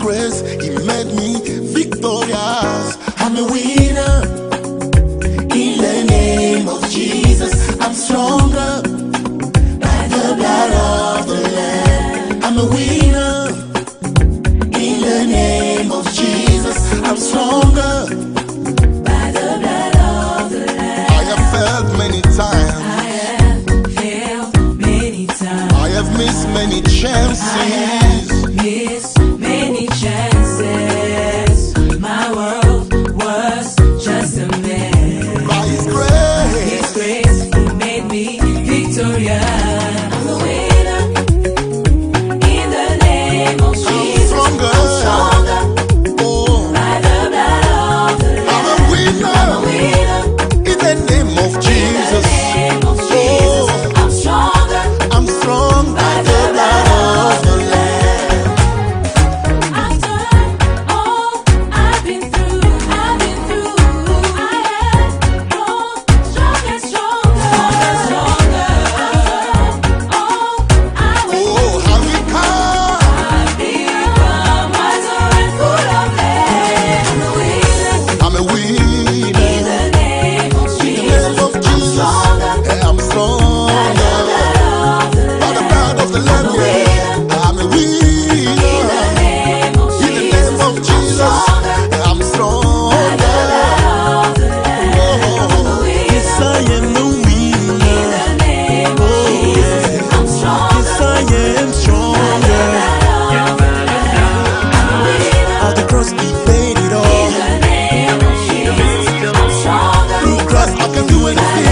grace, He made me victorious. I'm a winner. In the name of Jesus, I'm stronger. By the blood of the Lamb, I'm a winner. In the name of Jesus, I'm stronger. By the blood of the Lamb. I have failed many times. I have missed many chances. Many chances. My world was just a mess. By His grace, He made me victorious. I'm a winner. In the name of Jesus, I'm stronger. Oh. By the blood of the Lamb, I'm a winner. I'm a winner. In the name of Jesus. I'm stronger. I'm strong by the blood of the Lamb. After all I've been through, I have grown stronger, stronger. After all I went Oh, how we come. I've become wiser and full of faith. I'm a winner. I'm a winner. In the name of In the name Jesus, of Jesus. stronger. I'm strong. By the blood of the Lamb, yeah. I'm a winner. In the name of Jesus, I'm strong. Yes, I am a winner. Oh, yeah. Yes, I am stronger. At the cross, He paid it all. Through Christ, I can do anything.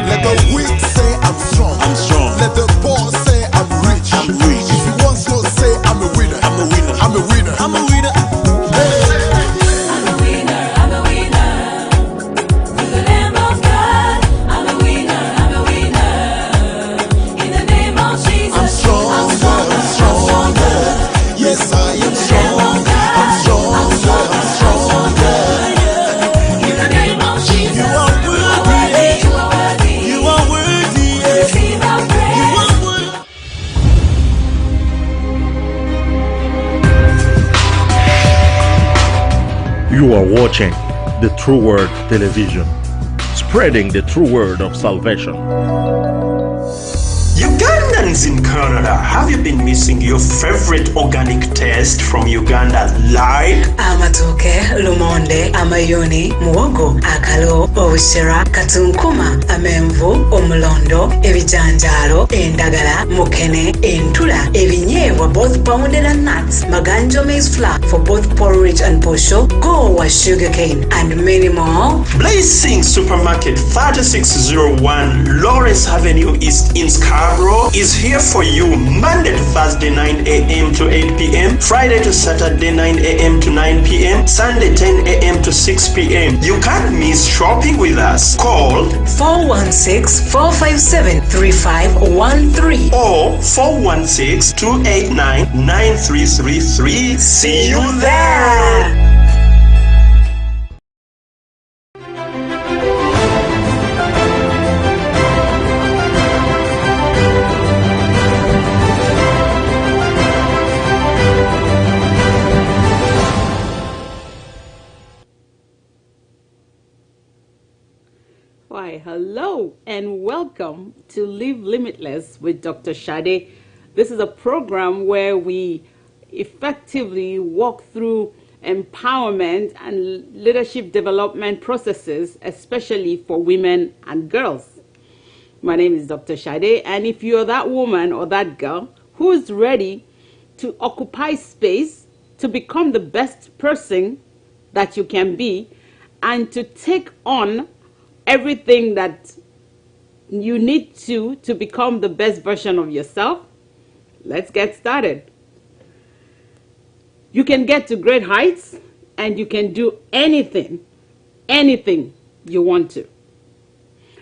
Let the weak say I'm strong. I'm strong. Let the poor say I'm rich. I'm rich. If you want to say I'm a winner. I'm a winner. I'm a winner. I'm a winner. Hey. I'm a winner, I'm a winner. Through the Lamb of God, I'm a winner, I'm a winner. In the name of Jesus, I'm stronger. I'm stronger. Yes, I am stronger. I'm stronger. I'm stronger. in the name of Jesus, You are worthy. you are worthy. You are worthy. Receive our You praise. are worthy. You are watching the True Word Television, spreading the true word of salvation. Ugandans in Canada, have you been missing your favorite organic taste from Uganda like Amatoke, lumonde, amayuni, muwogo, akalo, obushera, katunkuma, amenvu, omulondo, ebijanjalo, endagala, mukene, entula, ebinyeebwa, both pounded and nuts, maganjo maize flour for both porridge and posho, goa sugarcane, and many more. Blessing Supermarket 3601 Lawrence Avenue East in Scarborough is here for you Monday to Thursday 9 a.m. to 8 p.m., Friday to Saturday 9 a.m. to 9 p.m., Sunday 10 a.m. to 6 p.m. You can't miss shopping with us. Call 416-457-3513 or 416-289-9333. See you there! Why, hello and welcome to Live Limitless with Dr. Shade. This is a program where we effectively walk through empowerment and leadership development processes, especially for women and girls. My name is Dr. Shade, and if you're that woman or that girl who is ready to occupy space, to become the best person that you can be, and to take on everything that you need to become the best version of yourself, let's get started. You can get to great heights and you can do anything you want to.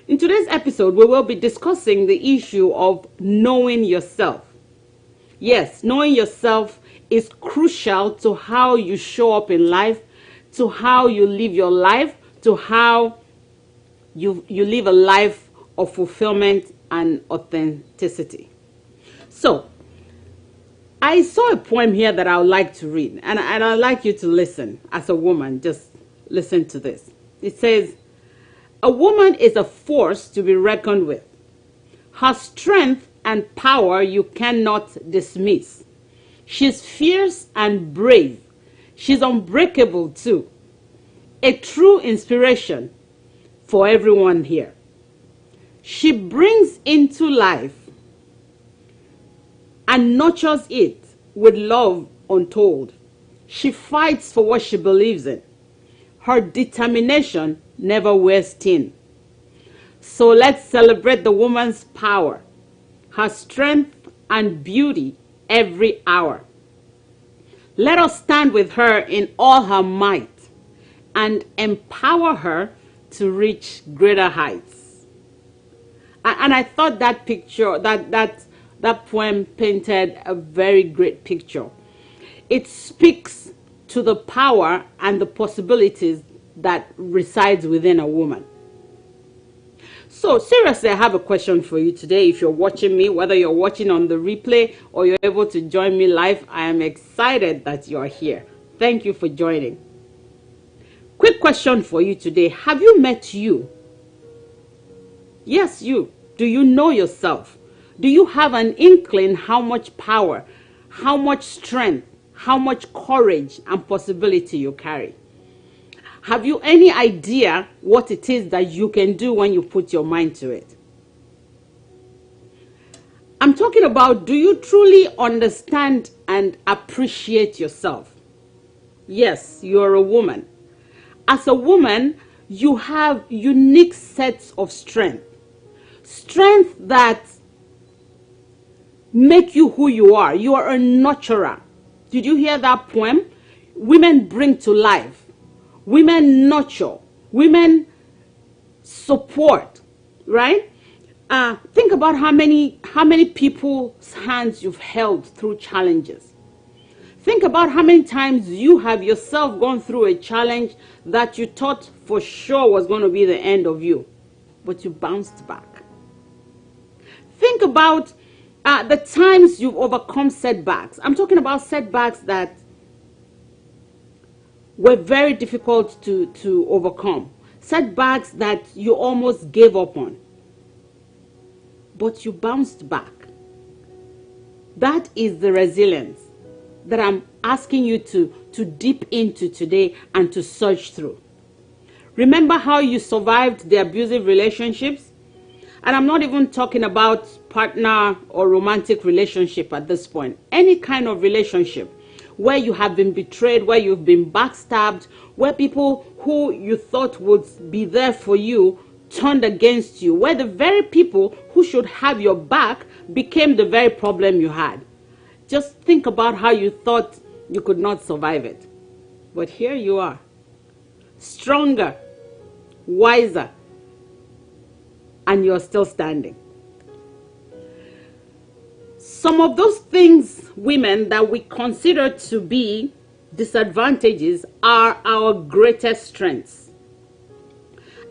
In today's episode, we will be discussing the issue of knowing yourself. Yes, knowing yourself is crucial to how you show up in life, to how you live your life, to how you live a life of fulfillment and authenticity. So, I saw a poem here that I would like to read, and I'd like you to listen as a woman. Just listen to this. It says, "A woman is a force to be reckoned with. Her strength and power you cannot dismiss. She's fierce and brave. She's unbreakable too. A true inspiration for everyone here. She brings into life and nurtures it with love untold. She fights for what she believes in. Her determination never wears thin. So let's celebrate the woman's power, her strength and beauty every hour. Let us stand with her in all her might and empower her to reach greater heights." And I thought that picture, that poem painted a very great picture. It speaks to the power and the possibilities that resides within a woman. So seriously, I have a question for you today. If you're watching me, whether you're watching on the replay or you're able to join me live, I am excited that you're here. Thank you for joining. Quick question for you today. Have you met you? Yes, you. Do you know yourself? Do you have an inkling how much power, how much strength, how much courage and possibility you carry? Have you any idea what it is that you can do when you put your mind to it? I'm talking about, do you truly understand and appreciate yourself? Yes, you're a woman. As a woman, you have unique sets of strength. Strength that make you who you are. You are a nurturer. Did you hear that poem? Women bring to life. Women nurture. Women support, right? Think about how many people's hands you've held through challenges. Think about how many times you have yourself gone through a challenge that you thought for sure was going to be the end of you, but you bounced back. Think about the times you've overcome setbacks. I'm talking about setbacks that were very difficult to overcome. Setbacks that you almost gave up on. But you bounced back. That is the resilience that I'm asking you to dip into today and to search through. Remember how you survived the abusive relationships? And I'm not even talking about partner or romantic relationship at this point. Any kind of relationship where you have been betrayed, where you've been backstabbed, where people who you thought would be there for you turned against you, where the very people who should have your back became the very problem you had. Just think about how you thought you could not survive it. But here you are, stronger, wiser, and you're still standing. Some of those things, women, that we consider to be disadvantages are our greatest strengths.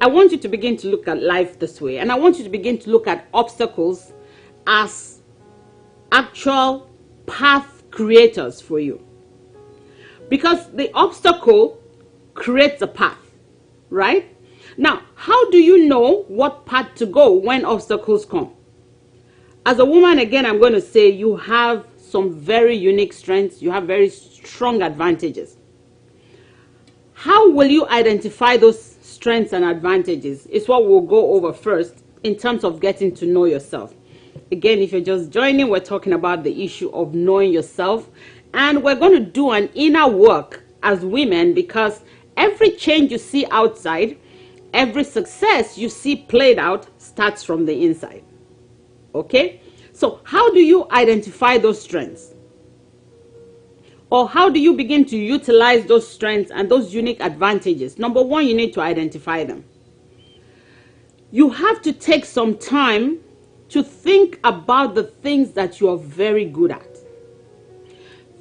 I want you to begin to look at life this way, and I want you to begin to look at obstacles as actual path creators for you. Because the obstacle creates a path, right? Now, how do you know what path to go when obstacles come? As a woman, again, I'm going to say you have some very unique strengths. You have very strong advantages. How will you identify those strengths and advantages is what we'll go over first in terms of getting to know yourself. Again, if you're just joining, we're talking about the issue of knowing yourself. And we're going to do an inner work as women, because every change you see outside, every success you see played out starts from the inside. Okay? So how do you identify those strengths? Or how do you begin to utilize those strengths and those unique advantages? Number one, you need to identify them. You have to take some time to think about the things that you are very good at.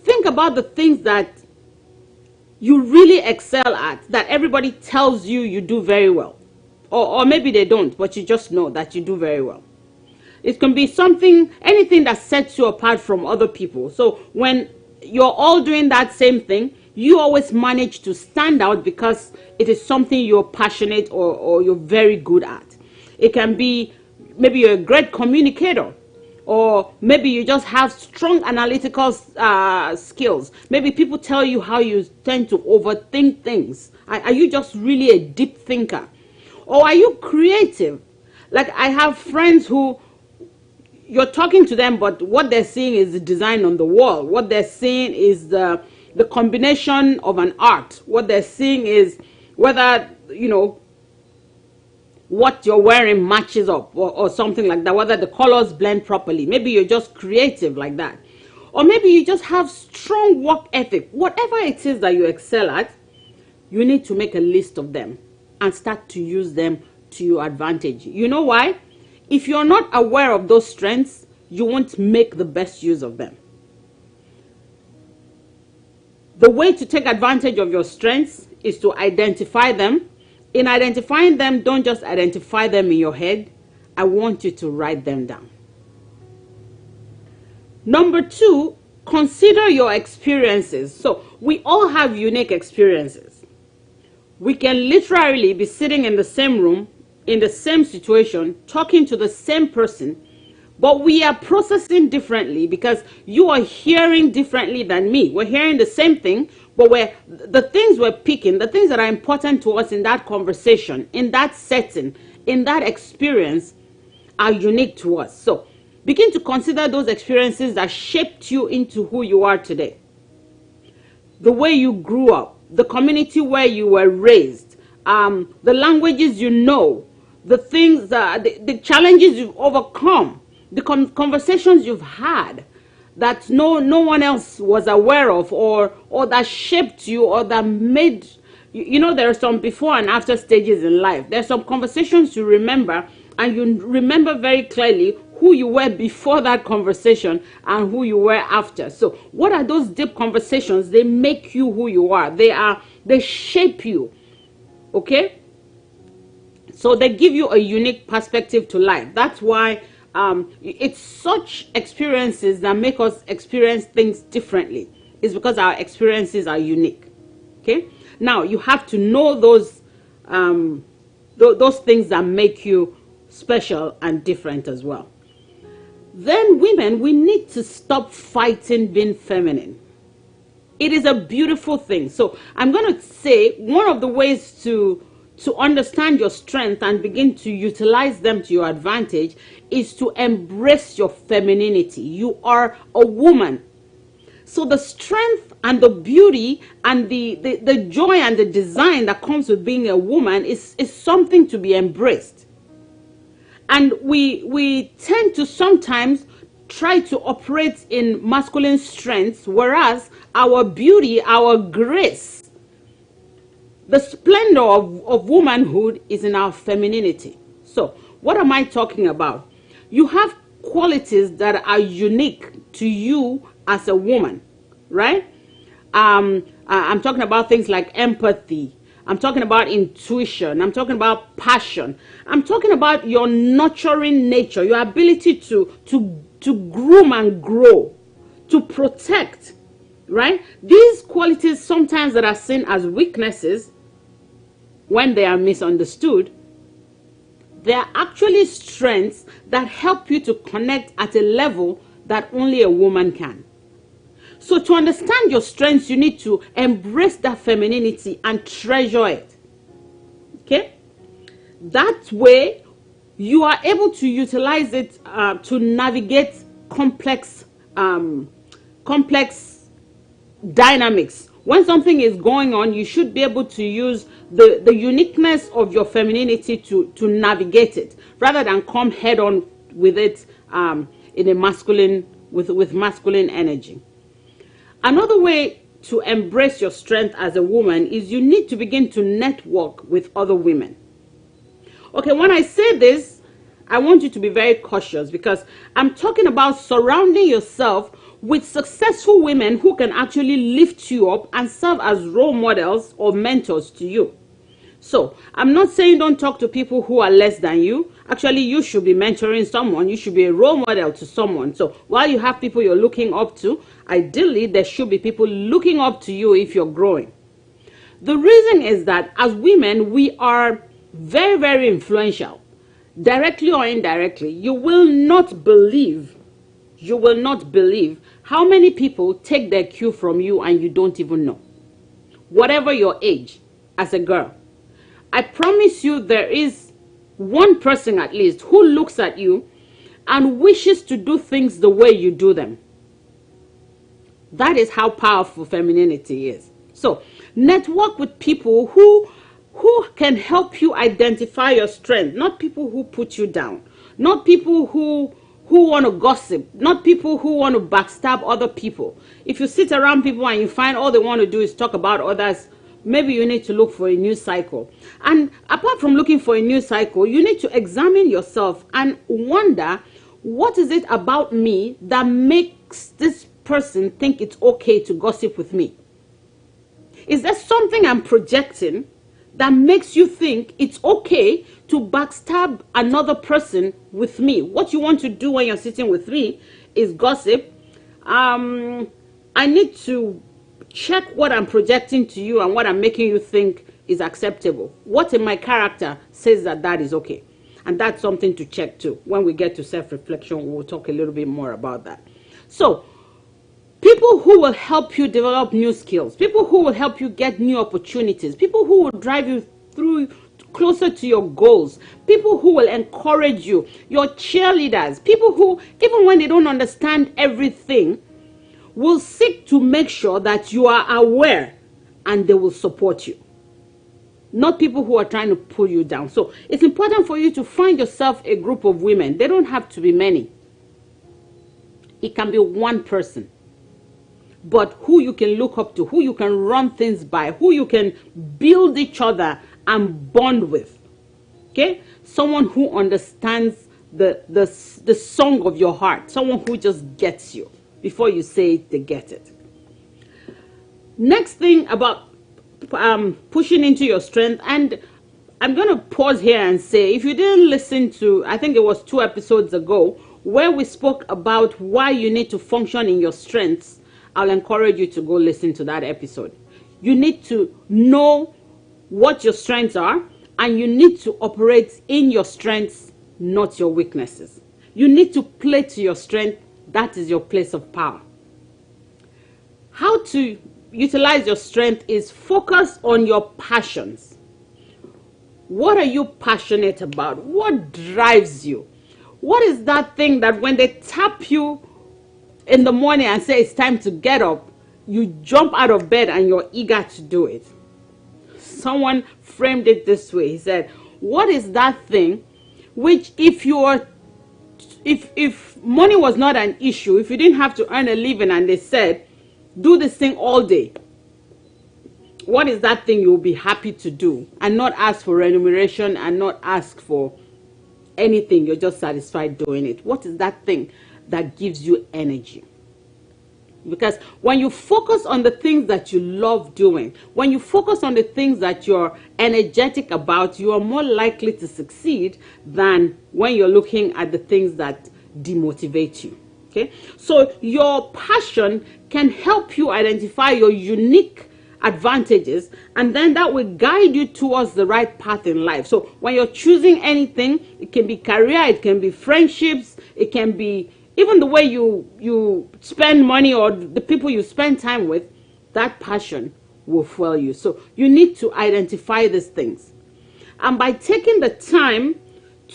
Think about the things that you really excel at, that everybody tells you you do very well. Or maybe they don't, but you just know that you do very well. It can be something, anything that sets you apart from other people. So when you're all doing that same thing, you always manage to stand out because it is something you're passionate or you're very good at. It can be maybe you're a great communicator, or maybe you just have strong analytical skills. Maybe people tell you how you tend to overthink things. Are you just really a deep thinker? Or are you creative? Like I have friends who you're talking to them, but what they're seeing is the design on the wall. What they're seeing is the combination of an art. What they're seeing is whether, you know, what you're wearing matches up or something like that, whether the colors blend properly. Maybe you're just creative like that. Or maybe you just have strong work ethic. Whatever it is that you excel at, you need to make a list of them and start to use them to your advantage. You know why? If you're not aware of those strengths, you won't make the best use of them. The way to take advantage of your strengths is to identify them. In identifying them, don't just identify them in your head. I want you to write them down. Number 2, consider your experiences. So we all have unique experiences. We can literally be sitting in the same room, in the same situation, talking to the same person, but we are processing differently because you are hearing differently than me. We're hearing the same thing, but the things we're picking, the things that are important to us in that conversation, in that setting, in that experience are unique to us. So begin to consider those experiences that shaped you into who you are today. The way you grew up, the community where you were raised, the languages you know, the things, the challenges you've overcome, the conversations you've had that no one else was aware of, or that shaped you, or that made you know, there are some before and after stages in life. There's some conversations you remember, and you remember very clearly who you were before that conversation and who you were after. So what are those deep conversations? They make you who you are. They shape you. Okay? So they give you a unique perspective to life. That's why it's such experiences that make us experience things differently. It's because our experiences are unique. Okay? Now, you have to know those things that make you special and different as well. Then women, we need to stop fighting being feminine. It is a beautiful thing. So I'm going to say one of the ways to understand your strength and begin to utilize them to your advantage is to embrace your femininity. You are a woman. So the strength and the beauty and the joy and the design that comes with being a woman is something to be embraced. And we tend to sometimes try to operate in masculine strengths, whereas our beauty, our grace, the splendor of womanhood is in our femininity. So what am I talking about? You have qualities that are unique to you as a woman, right? I'm talking about things like empathy. I'm talking about intuition. I'm talking about passion. I'm talking about your nurturing nature, your ability to groom and grow, to protect, right? These qualities sometimes that are seen as weaknesses, when they are misunderstood, they are actually strengths that help you to connect at a level that only a woman can. So to understand your strengths, you need to embrace that femininity and treasure it. Okay? That way, you are able to utilize it to navigate complex dynamics. When something is going on, you should be able to use the uniqueness of your femininity to navigate it, rather than come head on with it in a masculine with masculine energy. Another way to embrace your strength as a woman is you need to begin to network with other women. Okay, when I say this, I want you to be very cautious, because I'm talking about surrounding yourself with successful women who can actually lift you up and serve as role models or mentors to you. So I'm not saying don't talk to people who are less than you. Actually, you should be mentoring someone. You should be a role model to someone. So while you have people you're looking up to, ideally there should be people looking up to you if you're growing. The reason is that as women, we are very, very influential, directly or indirectly. You will not believe how many people take their cue from you and you don't even know. Whatever your age, as a girl, I promise you there is one person at least who looks at you and wishes to do things the way you do them. That is how powerful femininity is. So network with people who can help you identify your strength, not people who put you down, not people who want to gossip, not people who want to backstab other people. If you sit around people and you find all they want to do is talk about others, maybe you need to look for a new cycle. And apart from looking for a new cycle, you need to examine yourself and wonder, what is it about me that makes this person think it's okay to gossip with me? Is there something I'm projecting that makes you think it's okay to backstab another person with me? What you want to do when you're sitting with me is gossip. I need to check what I'm projecting to you and what I'm making you think is acceptable. What in my character says that that is okay? And that's something to check too. When we get to self-reflection, we'll talk a little bit more about that. So people who will help you develop new skills, people who will help you get new opportunities, people who will drive you through closer to your goals, people who will encourage you, your cheerleaders, people who, even when they don't understand everything, will seek to make sure that you are aware and they will support you. Not people who are trying to pull you down. So it's important for you to find yourself a group of women. They don't have to be many. It can be one person. But who you can look up to, who you can run things by, who you can build each other and bond with. Okay? Someone who understands the song of your heart. Someone who just gets you. Before you say it, they get it. Next thing about pushing into your strength, and I'm going to pause here and say, if you didn't listen to, I think it was 2 episodes ago, where we spoke about why you need to function in your strengths, I'll encourage you to go listen to that episode. You need to know what your strengths are, and you need to operate in your strengths, not your weaknesses. You need to play to your strength. That is your place of power. How to utilize your strength is focus on your passions. What are you passionate about? What drives you? What is that thing that when they tap you in the morning and say it's time to get up, you jump out of bed and you're eager to do it? Someone framed it this way. He said, what is that thing which if money was not an issue, if you didn't have to earn a living and they said, do this thing all day, what is that thing you'll be happy to do and not ask for remuneration and not ask for anything? You're just satisfied doing it. What is that thing that gives you energy? Because when you focus on the things that you love doing, when you focus on the things that you're energetic about, you are more likely to succeed than when you're looking at the things that demotivate you. Okay? So your passion can help you identify your unique advantages, and then that will guide you towards the right path in life. So when you're choosing anything, it can be career, it can be friendships, it can be even the way you spend money or the people you spend time with, that passion will fuel you. So you need to identify these things. And by taking the time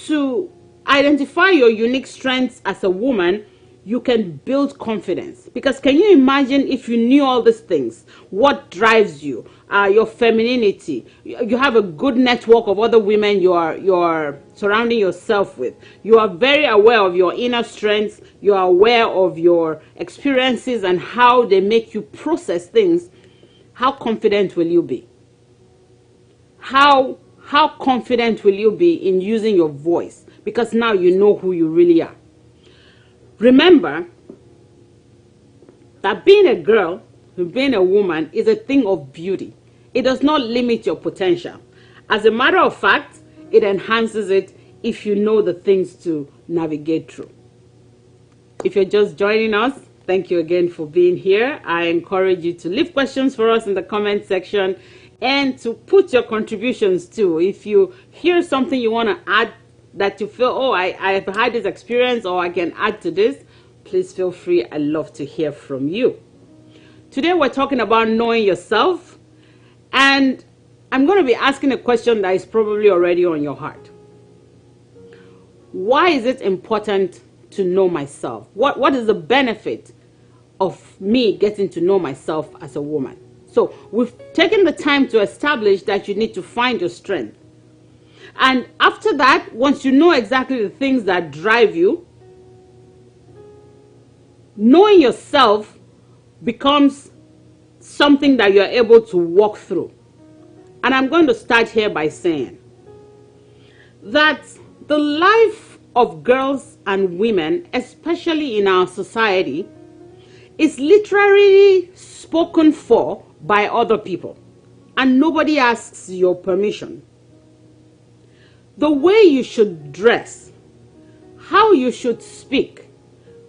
to identify your unique strengths as a woman, you can build confidence. Because can you imagine if you knew all these things? What drives you? Your femininity. You have a good network of other women you're surrounding yourself with. You are very aware of your inner strengths. You are aware of your experiences and how they make you process things. How confident will you be? How confident will you be in using your voice? Because now you know who you really are. Remember that being a girl, being a woman is a thing of beauty. It does not limit your potential. As a matter of fact, it enhances it if you know the things to navigate through. If you're just joining us, thank you again for being here. I encourage you to leave questions for us in the comment section and to put your contributions too. If you hear something you want to add that you feel, oh, I've had this experience or I can add to this, please feel free. I love to hear from you. Today we're talking about knowing yourself, and I'm going to be asking a question that is probably already on your heart. Why is it important to know myself? What is the benefit of me getting to know myself as a woman? So we've taken the time to establish that you need to find your strength. And after that, once you know exactly the things that drive you, knowing yourself becomes something that you're able to walk through. And I'm going to start here by saying that the life of girls and women, especially in our society, is literally spoken for by other people, and nobody asks your permission. The way you should dress, how you should speak,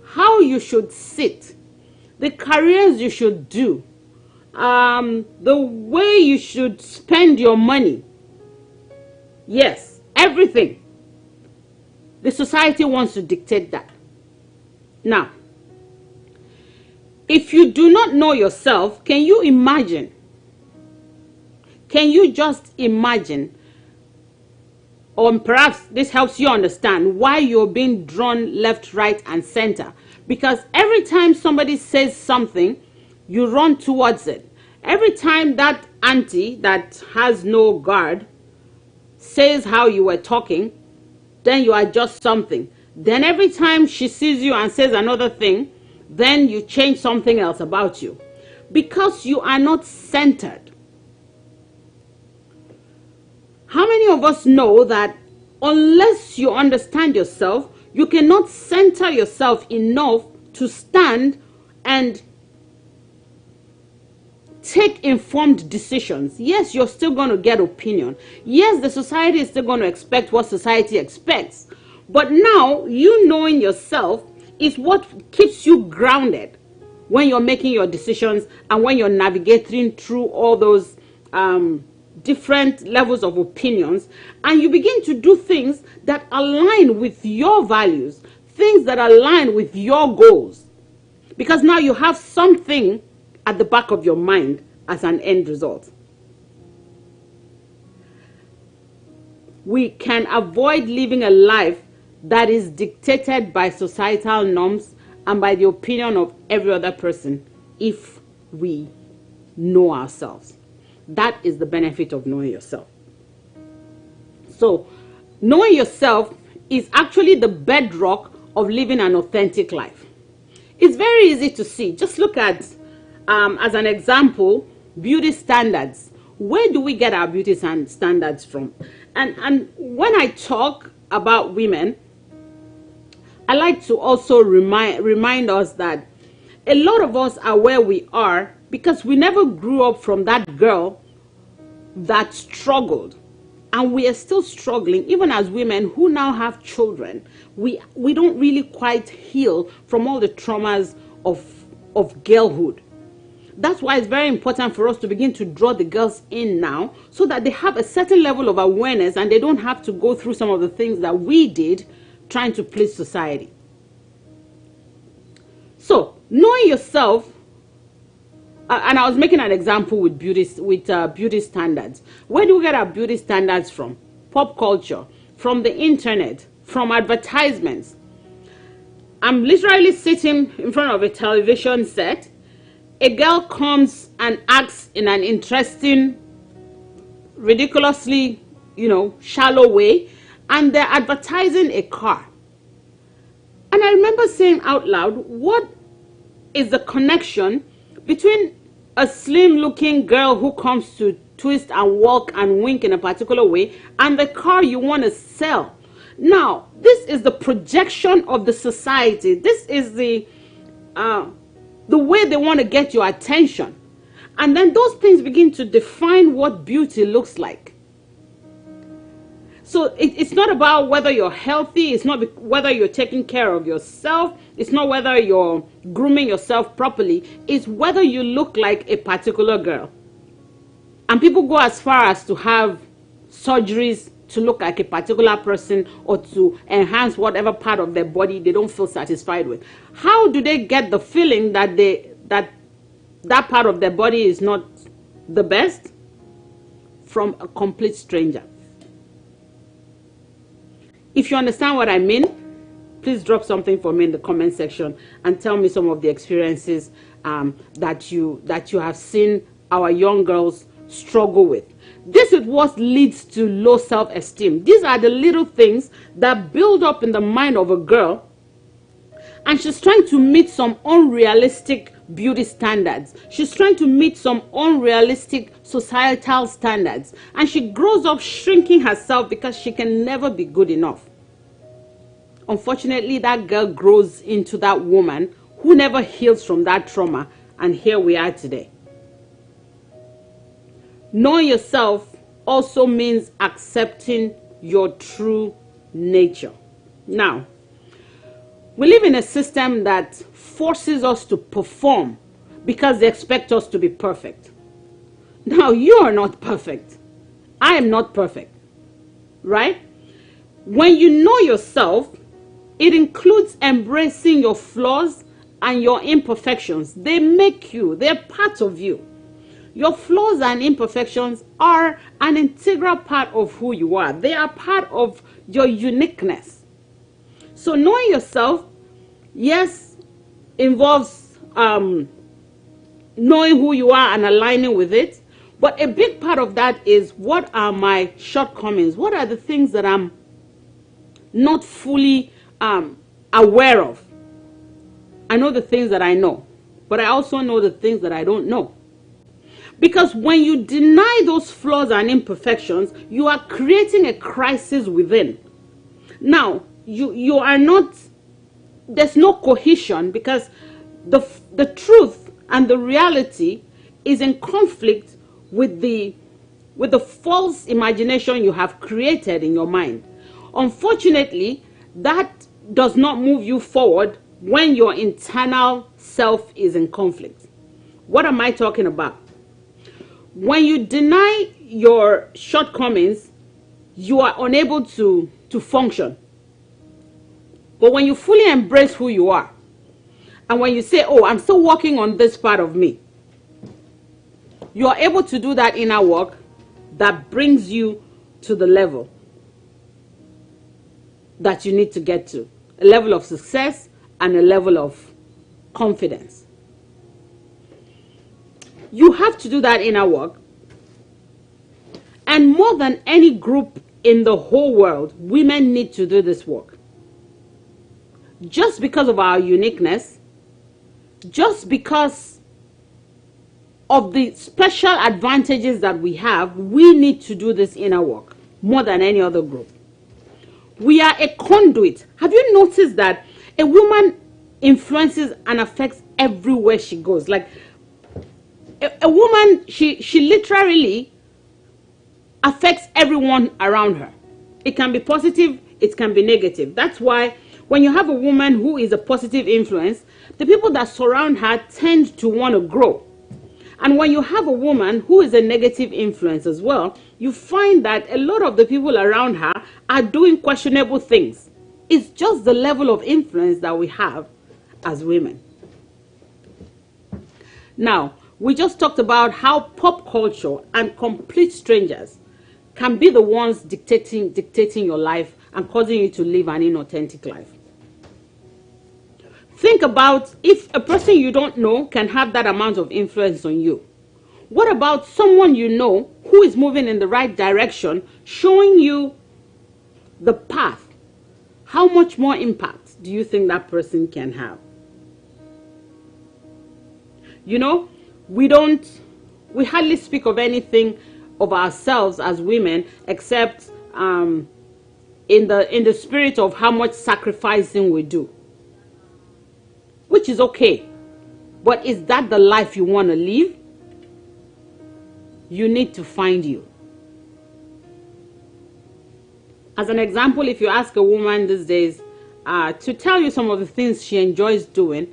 how you should sit, the careers you should do, the way you should spend your money. Yes, everything. The society wants to dictate that. Now, if you do not know yourself, can you imagine? Can you just imagine? Or perhaps this helps you understand why you're being drawn left, right, and center. Because every time somebody says something, you run towards it. Every time that auntie that has no guard says how you were talking, then you adjust something. Then every time she sees you and says another thing, then you change something else about you. Because you are not centered. How many of us know that unless you understand yourself, you cannot center yourself enough to stand and take informed decisions? Yes, you're still going to get opinion. Yes, the society is still going to expect what society expects. But now, you knowing yourself is what keeps you grounded when you're making your decisions and when you're navigating through all those different levels of opinions, and you begin to do things that align with your values, things that align with your goals, because now you have something at the back of your mind as an end result. We can avoid living a life that is dictated by societal norms and by the opinion of every other person if we know ourselves. That is the benefit of knowing yourself. So, knowing yourself is actually the bedrock of living an authentic life. It's very easy to see. Just look at, as an example, beauty standards. Where do we get our beauty standards from? And when I talk about women, I like to also remind us that a lot of us are where we are because we never grew up from that girl that struggled. And we are still struggling, even as women who now have children. We don't really quite heal from all the traumas of girlhood. That's why it's very important for us to begin to draw the girls in now so that they have a certain level of awareness and they don't have to go through some of the things that we did trying to please society. So, knowing yourself, and I was making an example with beauty standards. Where do we get our beauty standards from? Pop culture, from the internet, from advertisements. I'm literally sitting in front of a television set. A girl comes and acts in an interesting, ridiculously, shallow way, and they're advertising a car. And I remember saying out loud, what is the connection between a slim-looking girl who comes to twist and walk and wink in a particular way and the car you want to sell? Now, this is the projection of the society. This is the way they want to get your attention. And then those things begin to define what beauty looks like. So it's not about whether you're healthy. It's not whether you're taking care of yourself. It's not whether you're grooming yourself properly. It's whether you look like a particular girl. And people go as far as to have surgeries to look like a particular person or to enhance whatever part of their body they don't feel satisfied with. How do they get the feeling that that part of their body is not the best? From a complete stranger. If you understand what I mean, please drop something for me in the comment section and tell me some of the experiences that you have seen our young girls struggle with. This is what leads to low self-esteem. These are the little things that build up in the mind of a girl, and she's trying to meet some unrealistic beauty standards. She's trying to meet some unrealistic societal standards, and she grows up shrinking herself because she can never be good enough. Unfortunately, that girl grows into that woman who never heals from that trauma, and here we are today. Knowing yourself also means accepting your true nature. Now, we live in a system that forces us to perform because they expect us to be perfect. Now, you are not perfect. I am not perfect, right? When you know yourself, it includes embracing your flaws and your imperfections. They make you, they're part of you. Your flaws and imperfections are an integral part of who you are. They are part of your uniqueness. So knowing yourself, yes, involves knowing who you are and aligning with it. But a big part of that is, what are my shortcomings? What are the things that I'm not fully aware of? I know the things that I know, but I also know the things that I don't know. Because when you deny those flaws and imperfections, you are creating a crisis within. Now, you are not, there's no cohesion, because the truth and the reality is in conflict with the false imagination you have created in your mind. Unfortunately, that does not move you forward when your internal self is in conflict. What am I talking about? When you deny your shortcomings, you are unable to function. But when you fully embrace who you are, and when you say, oh, I'm still working on this part of me, you are able to do that inner work that brings you to the level that you need to get to. A level of success and a level of confidence. You have to do that inner work. And more than any group in the whole world, women need to do this work. Just because of our uniqueness, just because of the special advantages that we have, we need to do this inner work more than any other group. We are a conduit. Have you noticed that a woman influences and affects everywhere she goes? Like, a woman, she literally affects everyone around her. It can be positive, it can be negative. That's why when you have a woman who is a positive influence, the people that surround her tend to want to grow. And when you have a woman who is a negative influence as well, you find that a lot of the people around her are doing questionable things. It's just the level of influence that we have as women. Now, we just talked about how pop culture and complete strangers can be the ones dictating your life and causing you to live an inauthentic life. Think about if a person you don't know can have that amount of influence on you. What about someone you know who is moving in the right direction, showing you the path? How much more impact do you think that person can have? You know, we hardly speak of anything of ourselves as women except in the spirit of how much sacrificing we do, which is okay. But is that the life you want to live? You need to find you. As an example, if you ask a woman these days to tell you some of the things she enjoys doing,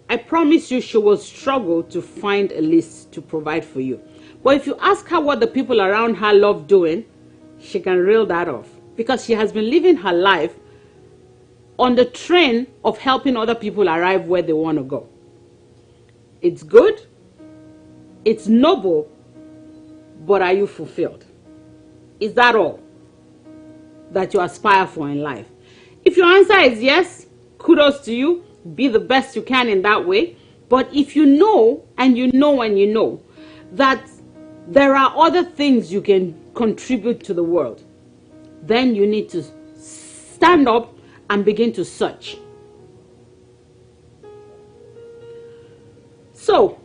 I promise you she will struggle to find a list to provide for you. But if you ask her what the people around her love doing, she can reel that off, because she has been living her life on the train of helping other people arrive where they want to go. It's good, it's noble, but are you fulfilled? Is that all that you aspire for in life? If your answer is yes, kudos to you. Be the best you can in that way. But if you know and you know and you know that there are other things you can contribute to the world, then you need to stand up and begin to search. So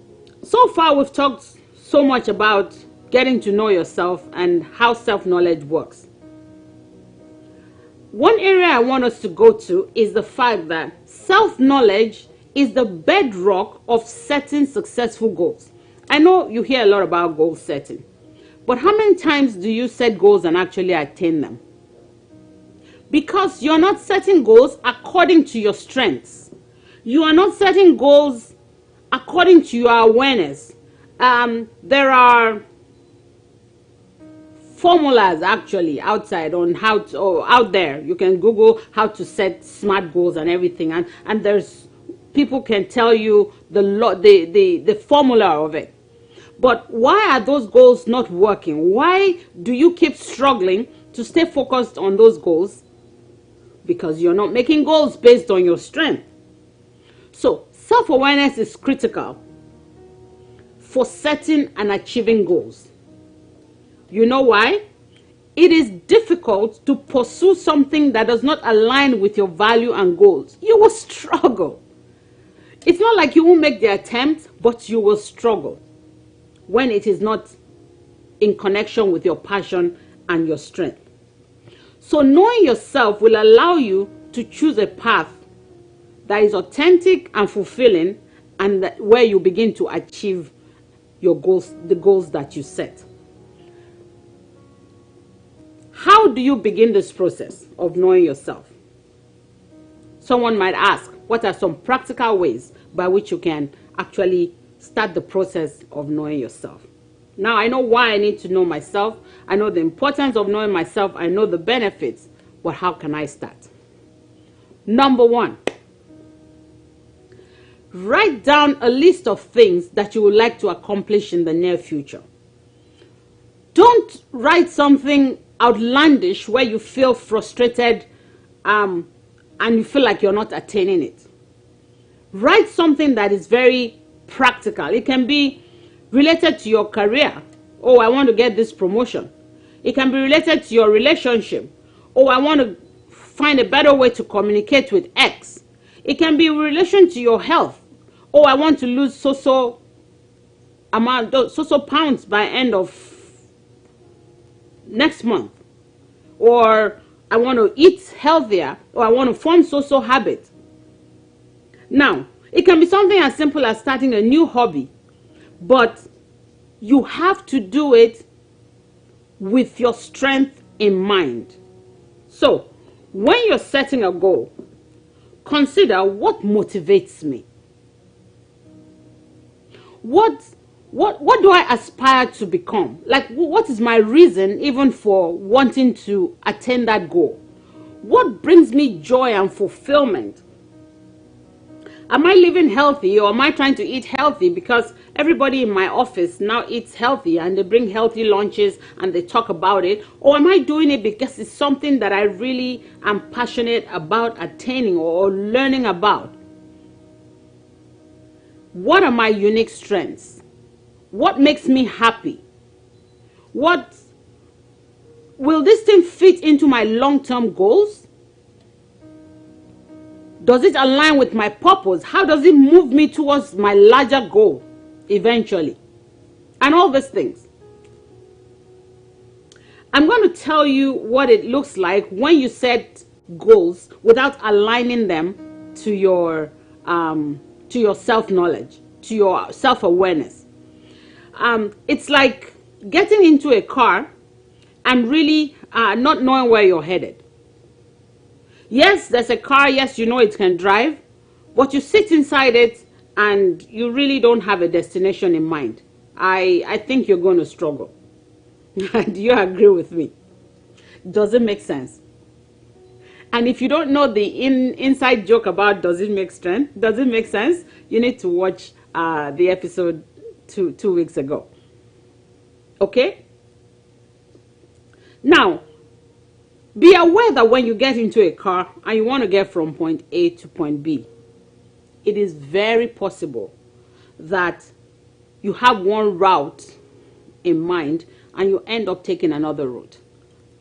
far we've talked so much about getting to know yourself and how self-knowledge works. One area I want us to go to is the fact that self-knowledge is the bedrock of setting successful goals. I know you hear a lot about goal setting, but how many times do you set goals and actually attain them? Because you're not setting goals according to your strengths. You are not setting goals according to your awareness. There are formulas actually outside on how to, or out there. You can Google how to set SMART goals and everything, and there's people can tell you the formula of it. But why are those goals not working? Why do you keep struggling to stay focused on those goals? Because you're not making goals based on your strength. So self-awareness is critical for setting and achieving goals. You know why? It is difficult to pursue something that does not align with your value and goals. You will struggle. It's not like you won't make the attempt, but you will struggle when it is not in connection with your passion and your strength. So knowing yourself will allow you to choose a path that is authentic and fulfilling, and where you begin to achieve your goals, the goals that you set. How do you begin this process of knowing yourself? Someone might ask, what are some practical ways by which you can actually start the process of knowing yourself? Now, I know why I need to know myself. I know the importance of knowing myself. I know the benefits. But how can I start? Number one, write down a list of things that you would like to accomplish in the near future. Don't write something outlandish where you feel frustrated and you feel like you're not attaining it. Write something that is very practical. It can be related to your career. Oh, I want to get this promotion. It can be related to your relationship. Oh, I want to find a better way to communicate with X. It can be in relation to your health. Oh, I want to lose so pounds by end of next month. Or I want to eat healthier, or I want to form so habit. Now, it can be something as simple as starting a new hobby, but you have to do it with your strength in mind. So, when you're setting a goal, consider what motivates me. What do I aspire to become? Like, what is my reason even for wanting to attain that goal? What brings me joy and fulfillment? Am I living healthy, or am I trying to eat healthy because everybody in my office now eats healthy and they bring healthy lunches and they talk about it? Or am I doing it because it's something that I really am passionate about attaining or learning about? What are my unique strengths? What makes me happy? What will this thing fit into my long-term goals? Does it align with my purpose? How does it move me towards my larger goal eventually? And all these things. I'm going to tell you what it looks like when you set goals without aligning them to your self-knowledge, to your self-awareness. It's like getting into a car and really not knowing where you're headed. Yes, there's a car. Yes, you know it can drive, but you sit inside it and you really don't have a destination in mind. I think you're going to struggle. Do you agree with me? Does it make sense? And if you don't know the inside joke about does it make sense, you need to watch the episode two weeks ago. Okay? Now, be aware that when you get into a car and you want to get from point A to point B, it is very possible that you have one route in mind and you end up taking another route.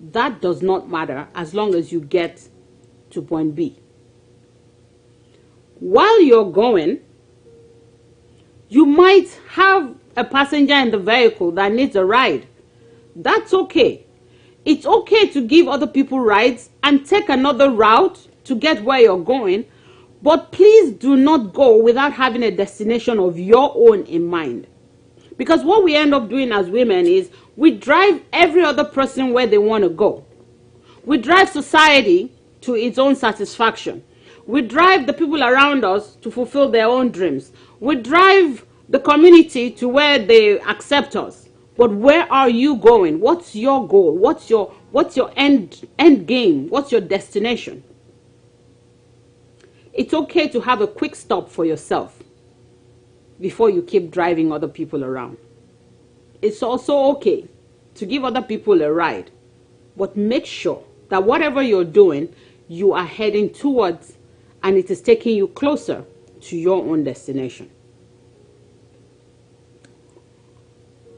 That does not matter as long as you get to point B. While you're going, you might have a passenger in the vehicle that needs a ride. That's okay. It's okay to give other people rides and take another route to get where you're going, but please do not go without having a destination of your own in mind. Because what we end up doing as women is we drive every other person where they want to go. We drive society to its own satisfaction. We drive the people around us to fulfill their own dreams. We drive the community to where they accept us. But where are you going? What's your goal? What's your end game? What's your destination? It's okay to have a quick stop for yourself before you keep driving other people around. It's also okay to give other people a ride, but make sure that whatever you're doing, you are heading towards and it is taking you closer to your own destination.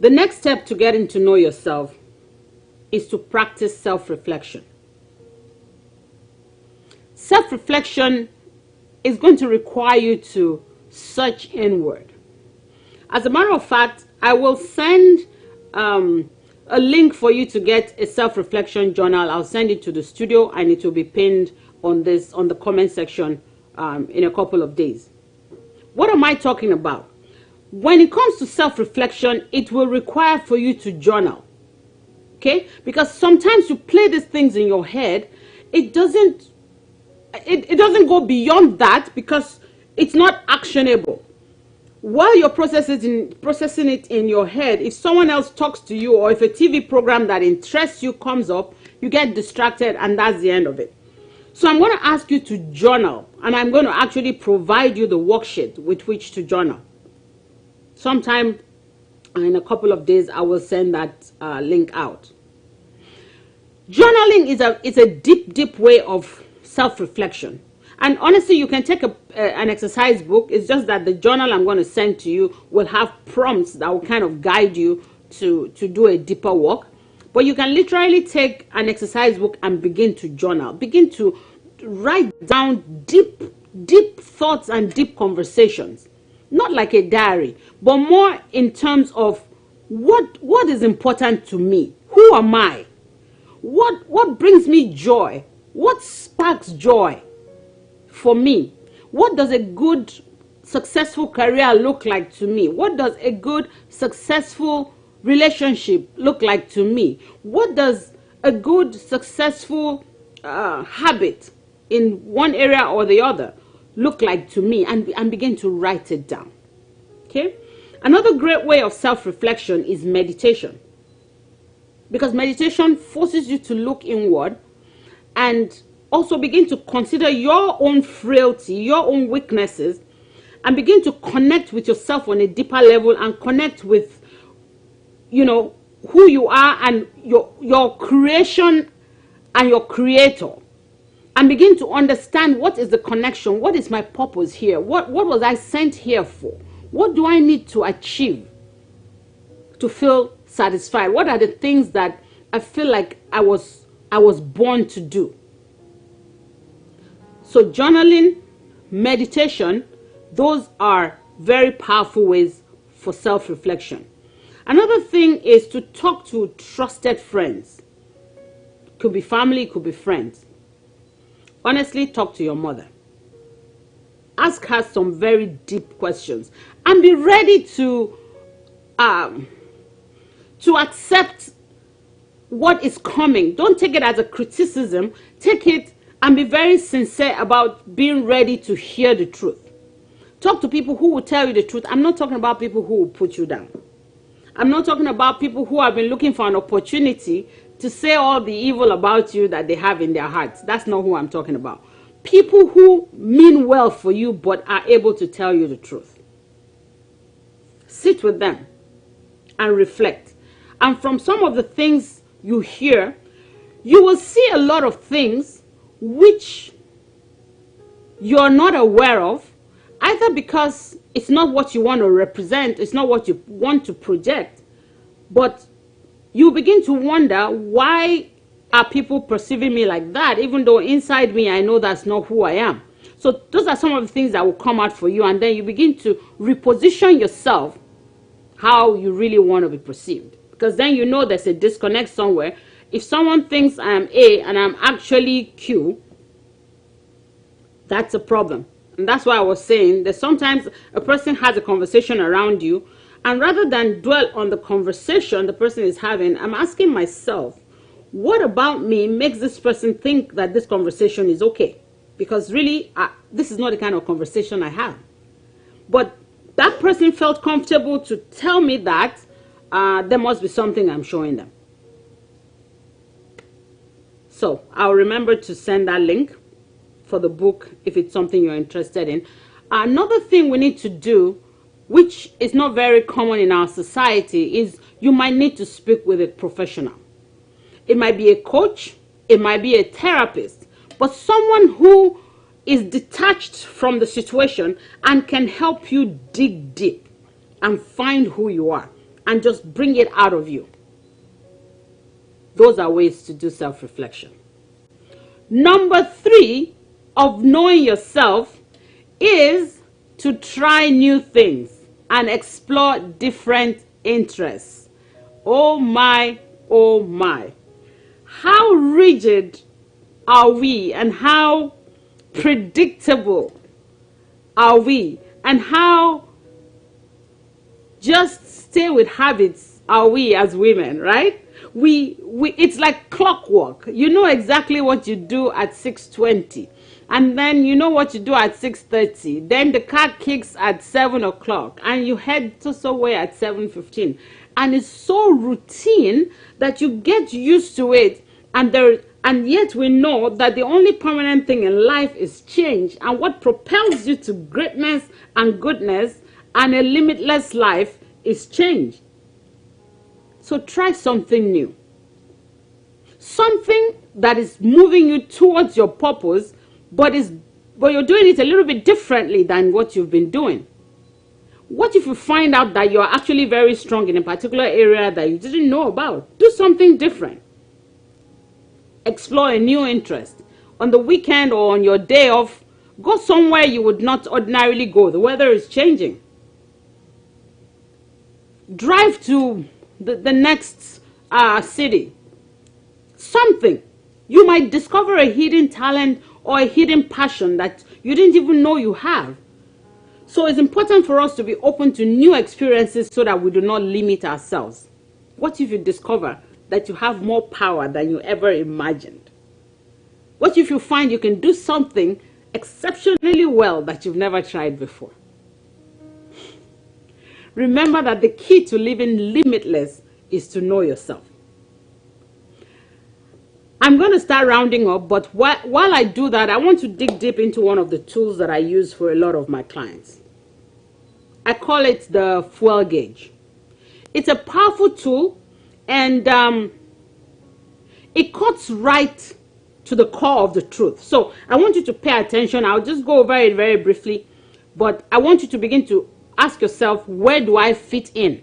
The next step to getting to know yourself is to practice self-reflection. Self-reflection is going to require you to search inward. As a matter of fact, I will send a link for you to get a self-reflection journal. I'll send it to the studio and it will be pinned on the comment section in a couple of days. What am I talking about? When it comes to self-reflection, it will require for you to journal. Okay? Because sometimes you play these things in your head. It doesn't go beyond that because it's not actionable. While you're processing it in your head, if someone else talks to you or if a TV program that interests you comes up, you get distracted and that's the end of it. So I'm going to ask you to journal and I'm going to actually provide you the worksheet with which to journal. Sometime in a couple of days, I will send that link out. Journaling is a deep way of self-reflection. And honestly, you can take an exercise book. It's just that the journal I'm going to send to you will have prompts that will kind of guide you to do a deeper work. But you can literally take an exercise book and begin to journal. Begin to write down deep thoughts and deep conversations. Not like a diary, but more in terms of what is important to me. Who am I? What brings me joy? What sparks joy for me? What does a good, successful career look like to me? What does a good, successful relationship look like to me? What does a good, successful habit in one area or the other look like to me? And begin to write it down. Okay? Another great way of self-reflection is meditation. Because meditation forces you to look inward and also begin to consider your own frailty, your own weaknesses, and begin to connect with yourself on a deeper level and connect with, who you are and your creation and your creator. And begin to understand what is the connection, what is my purpose here, what was I sent here for, what do I need to achieve to feel satisfied, what are the things that I feel like I was born to do. So journaling, meditation, those are very powerful ways for self-reflection. Another thing is to talk to trusted friends. Could be family, could be friends. Honestly, talk to your mother. Ask her some very deep questions and be ready to accept what is coming. Don't take it as a criticism. Take it and be very sincere about being ready to hear the truth. Talk to people who will tell you the truth. I'm not talking about people who will put you down. I'm not talking about people who have been looking for an opportunity to say all the evil about you that they have in their hearts. That's not who I'm talking about. People who mean well for you but are able to tell you the truth. Sit with them and reflect. And from some of the things you hear, you will see a lot of things which you're not aware of, either because it's not what you want to represent, it's not what you want to project, but you begin to wonder, why are people perceiving me like that, even though inside me I know that's not who I am. So those are some of the things that will come out for you, and then you begin to reposition yourself how you really want to be perceived, because then you know there's a disconnect somewhere. If someone thinks I am A and I'm actually Q, that's a problem. And that's why I was saying that sometimes a person has a conversation around you, and rather than dwell on the conversation the person is having, I'm asking myself, what about me makes this person think that this conversation is okay? Because really, this is not the kind of conversation I have. But that person felt comfortable to tell me that, there must be something I'm showing them. So I'll remember to send that link for the book if it's something you're interested in. Another thing we need to do, which is not very common in our society, is you might need to speak with a professional. It might be a coach, it might be a therapist, but someone who is detached from the situation and can help you dig deep and find who you are and just bring it out of you. Those are ways to do self-reflection. Number 3 of knowing yourself is to try new things and explore different interests. Oh my, oh my. How rigid are we, and how predictable are we, and how just stay with habits are we as women, right? It's like clockwork. You know exactly what you do at 6:20, and then you know what you do at 6:30. Then the car kicks at 7 o'clock, and you head to somewhere at 7:15, and it's so routine that you get used to it. And yet we know that the only permanent thing in life is change, and what propels you to greatness and goodness and a limitless life is change. So try something new. Something that is moving you towards your purpose, but you're doing it a little bit differently than what you've been doing. What if you find out that you're actually very strong in a particular area that you didn't know about? Do something different. Explore a new interest. On the weekend or on your day off, go somewhere you would not ordinarily go. The weather is changing. Drive to the next city. Something. You might discover a hidden talent or a hidden passion that you didn't even know you have. So it's important for us to be open to new experiences so that we do not limit ourselves. What if you discover that you have more power than you ever imagined? What if you find you can do something exceptionally well that you've never tried before? Remember that the key to living limitless is to know yourself. I'm going to start rounding up, but while I do that, I want to dig deep into one of the tools that I use for a lot of my clients. I call it the fuel gauge. It's a powerful tool, and it cuts right to the core of the truth. So I want you to pay attention. I'll just go over it very briefly, but I want you to begin to ask yourself, where do I fit in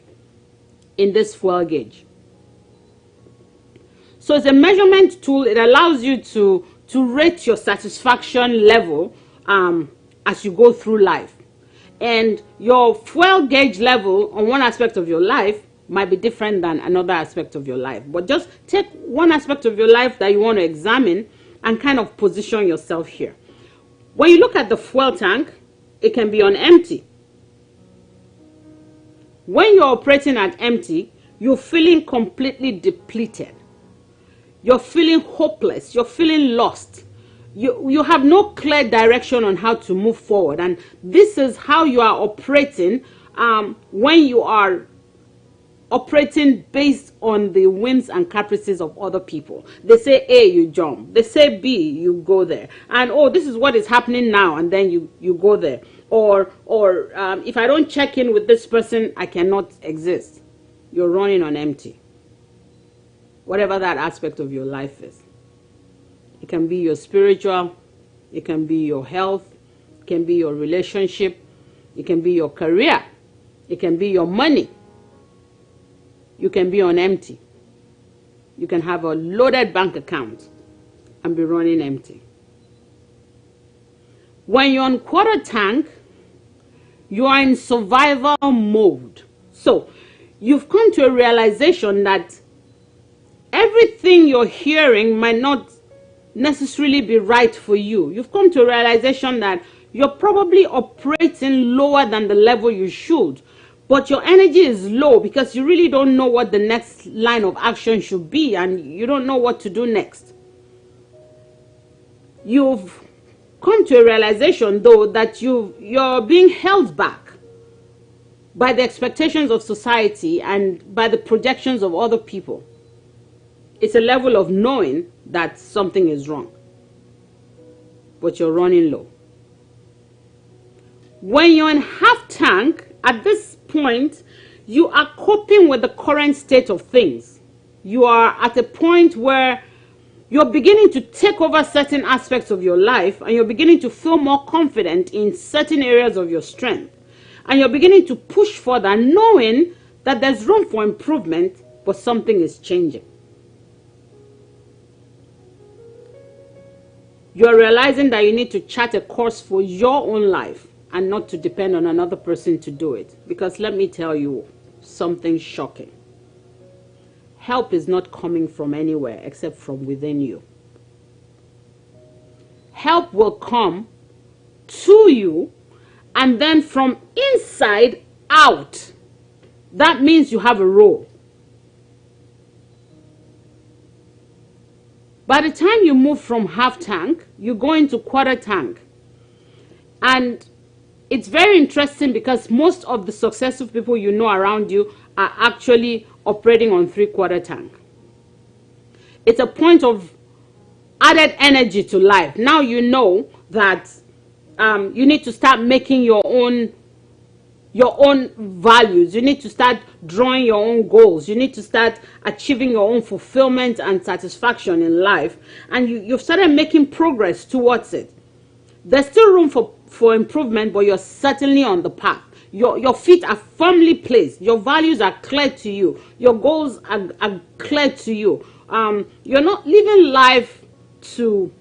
this fuel gauge? So it's a measurement tool. It allows you to rate your satisfaction level as you go through life. And your fuel gauge level on one aspect of your life might be different than another aspect of your life. But just take one aspect of your life that you want to examine and kind of position yourself here. When you look at the fuel tank, it can be on empty. When you're operating at empty, you're feeling completely depleted. You're feeling hopeless. You're feeling lost. You have no clear direction on how to move forward. And this is how you are operating when you are operating based on the whims and caprices of other people. They say A, you jump. They say B, you go there. And oh, this is what is happening now, and then you go there. Or if I don't check in with this person, I cannot exist. You're running on empty. Whatever that aspect of your life is. It can be your spiritual, it can be your health, it can be your relationship, it can be your career, it can be your money. You can be on empty. You can have a loaded bank account and be running empty. When you're on quarter tank, you are in survival mode. So you've come to a realization that everything you're hearing might not necessarily be right for you. You've come to a realization that you're probably operating lower than the level you should, but your energy is low because you really don't know what the next line of action should be, and you don't know what to do next. You've come to a realization, though, that you're being held back by the expectations of society and by the projections of other people. It's a level of knowing that something is wrong, but you're running low. When you're in half tank, at this point, you are coping with the current state of things. You are at a point where you're beginning to take over certain aspects of your life, and you're beginning to feel more confident in certain areas of your strength. And you're beginning to push further, knowing that there's room for improvement, but something is changing. You're realizing that you need to chart a course for your own life and not to depend on another person to do it. Because let me tell you something shocking. Help is not coming from anywhere except from within you. Help will come to you and then from inside out. That means you have a role. By the time you move from half tank, you go into quarter tank. And it's very interesting because most of the successful people you know around you are actually operating on 3/4 tank. It's a point of added energy to life. Now you know that you need to start making your own values. You need to start drawing your own goals. You need to start achieving your own fulfillment and satisfaction in life. And you've started making progress towards it. There's still room for improvement, but you're certainly on the path. Your feet are firmly placed. Your values are clear to you. Your goals are clear to you. You're not living life to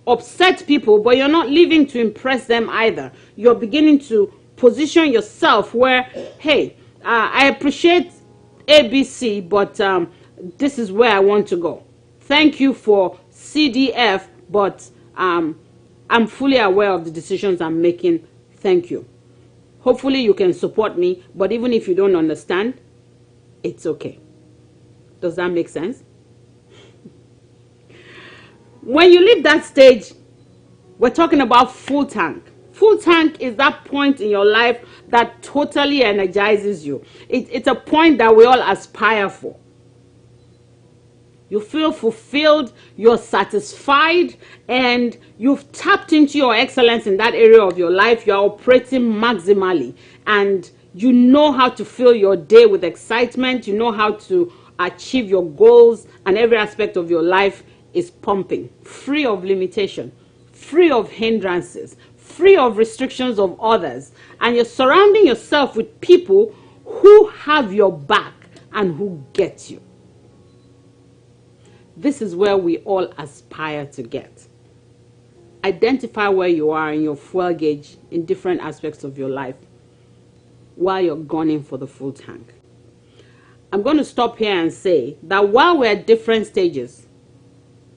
upset people, but you're not living to impress them either. You're beginning to position yourself where, hey, I appreciate ABC, but this is where I want to go. Thank you for CDF, but I'm fully aware of the decisions I'm making. Thank you. Hopefully you can support me, but even if you don't understand, it's okay. Does that make sense? When you leave that stage, we're talking about full tank. Full tank is that point in your life that totally energizes you. It's a point that we all aspire for. You feel fulfilled, you're satisfied, and you've tapped into your excellence in that area of your life. You're operating maximally, and you know how to fill your day with excitement. You know how to achieve your goals, and every aspect of your life is pumping, free of limitation, free of hindrances, free of restrictions of others. And you're surrounding yourself with people who have your back and who get you. This is where we all aspire to get. Identify where you are in your fuel gauge in different aspects of your life while you're gunning for the full tank. I'm going to stop here and say that while we're at different stages,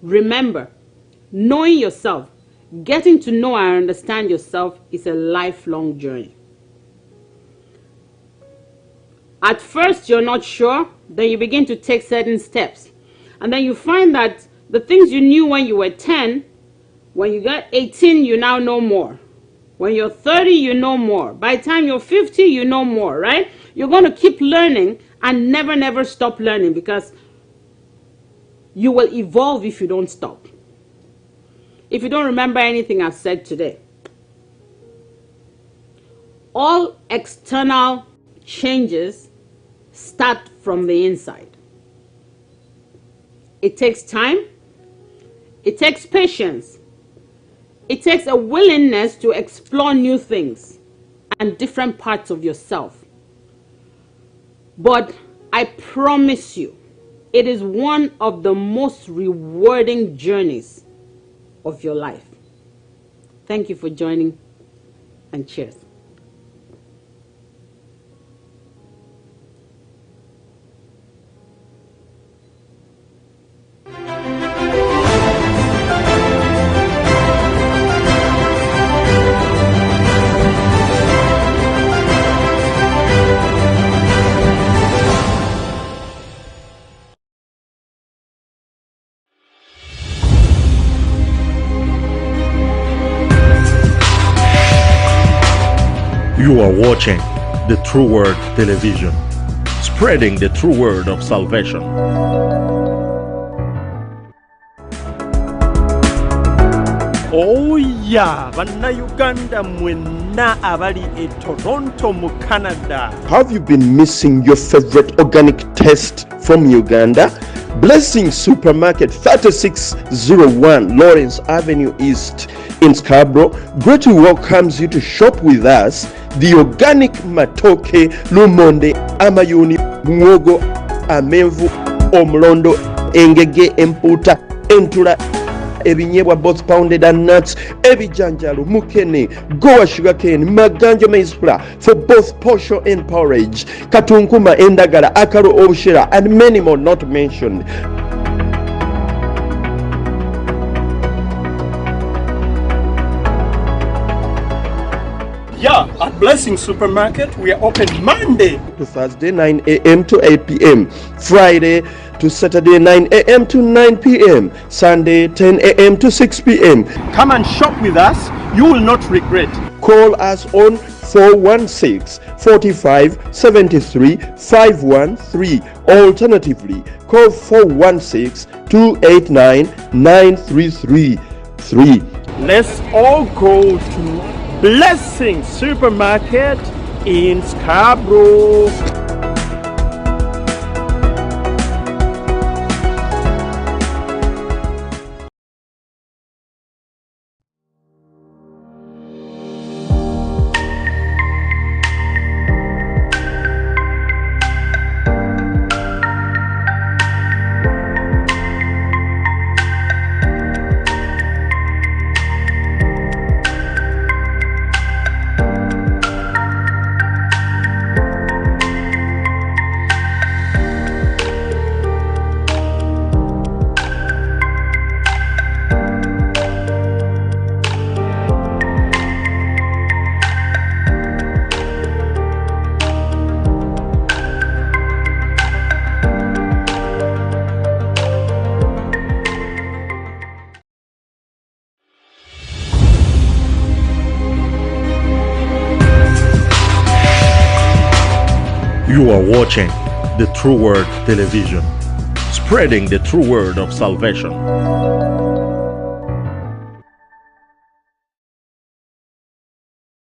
remember, knowing yourself, getting to know and understand yourself is a lifelong journey. At first, you're not sure, then you begin to take certain steps. And then you find that the things you knew when you were 10, when you got 18, you now know more. When you're 30, you know more. By the time you're 50, you know more, right? You're going to keep learning and never stop learning, because you will evolve if you don't stop. If you don't remember anything I've said today, all external changes start from the inside. It takes time. It takes patience. It takes a willingness to explore new things and different parts of yourself. But I promise you, it is one of the most rewarding journeys of your life. Thank you for joining, and cheers. You are watching the True Word Television, spreading the true word of salvation. Oh yeah, Bannayuganda mwenna abali e Toronto mu Canada. Have you been missing your favorite organic taste from Uganda? Blessing Supermarket 3601 Lawrence Avenue East in Scarborough greatly welcomes you to shop with us the organic matoke, lumonde, amayuni, muwogo, amenvu, omulondo, engege, emputa, entula, ebinyebwa both pounded and nuts, ebijanjalo, mukene, goa sugarcane, maganjo maize flour for both posho and porridge, katunkuma, endagala, akaro, obushera, and many more not mentioned. Yeah, at Blessing Supermarket, we are open Monday to Thursday 9 a.m. to 8 p.m. Friday to Saturday 9 a.m. to 9 p.m. Sunday 10 a.m. to 6 p.m. Come and shop with us. You will not regret. Call us on 416-4573-513. Alternatively, call 416-289-9333. Let's all go to Blessing Supermarket in Scarborough. You are watching the True Word Television, spreading the true word of salvation.